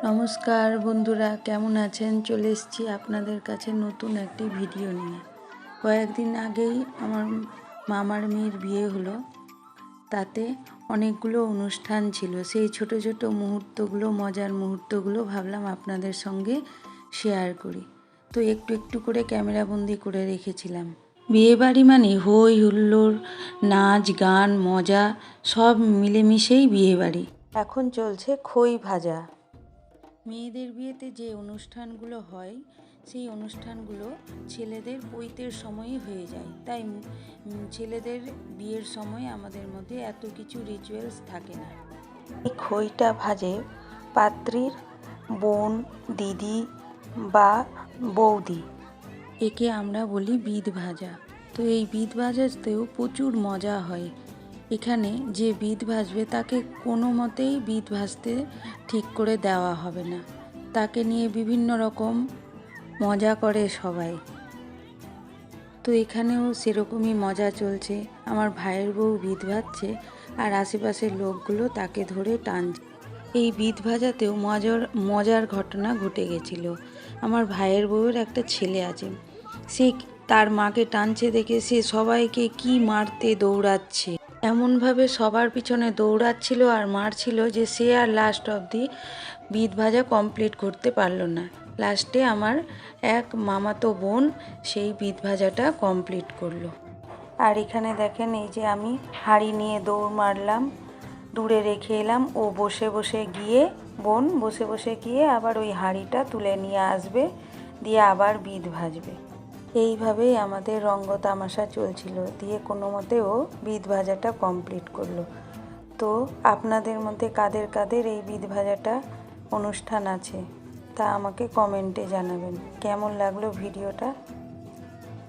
নমস্কার বন্ধুরা, কেমন আছেন? চলে এসেছি আপনাদের কাছে নতুন একটি ভিডিও নিয়ে। কয়েকদিন আগেই আমার মামার মেয়ের বিয়ে হলো। তাতে অনেকগুলো অনুষ্ঠান ছিল। সেই ছোট ছোট মুহূর্তগুলো, মজার মুহূর্তগুলো ভাবলাম আপনাদের সঙ্গে শেয়ার করি। তো একটু একটু করে ক্যামেরাবন্দি করে রেখেছিলাম। বিয়েবাড়ি মানে হই হুল্লোড়, নাচ গান মজা সব মিলেমিশেই বিয়েবাড়ি। এখন চলছে খই ভাজা। মেয়েদের বিয়েতে যে অনুষ্ঠানগুলো হয় সেই অনুষ্ঠানগুলো ছেলেদের পৈতের সময়ই হয়ে যায়, তাই ছেলেদের বিয়ের সময় আমাদের মধ্যে এত কিছু রিচুয়ালস থাকে না। এই খইটা ভাজে পাত্রীর বোন, দিদি বা বৌদি। একে আমরা বলি বিদ ভাজা। তো এই বিদ ভাজাতেও প্রচুর মজা হয়। এখানে যে বিদ ভাজবে তাকে কোনো মতেই বিদ ভাজতে ঠিক করে দেওয়া হবে না। তাকে নিয়ে বিভিন্ন রকম মজা করে সবাই। তো এখানেও সেরকমই মজা চলছে। আমার ভাইয়ের বউ বিদ ভাজছে আর আশেপাশের লোকগুলো তাকে ধরে টানছে। এই বিদ ভাজাতেও মজার ঘটনা ঘটে গেছিল। আমার ভাইয়ের বউয়ের একটা ছেলে আছে, সে তার মাকে টানছে দেখে সে সবাইকে কি মারতে দৌড়াচ্ছে, এমনভাবে সবার পিছনে দৌড়াচ্ছিল আর মারছিল যে সে আর লাস্ট অবধি বিদ ভাজা কমপ্লিট করতে পারল না। লাস্টে আমার এক মামাতো বোন সেই বিদ ভাজাটা কমপ্লিট করলো। আর এখানে দেখেন, এই যে আমি হাঁড়ি নিয়ে দৌড় মারলাম, দূরে রেখে এলাম, ও বসে বসে গিয়ে আবার ওই হাঁড়িটা তুলে নিয়ে আসবে, দিয়ে আবার বিদ ভাজবে। এইভাবেই আমাদের রঙ্গ তামাশা চলছিল, দিয়ে কোনো মতে ও বিদ ভাজাটা কমপ্লিট করলো। তো আপনাদের মধ্যে কাদের কাদের এই বিদ ভাজাটা অনুষ্ঠান আছে তা আমাকে কমেন্টে জানাবেন। কেমন লাগলো ভিডিওটা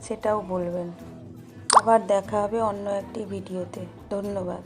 সেটাও বলবেন। আবার দেখা হবে অন্য একটি ভিডিওতে। ধন্যবাদ।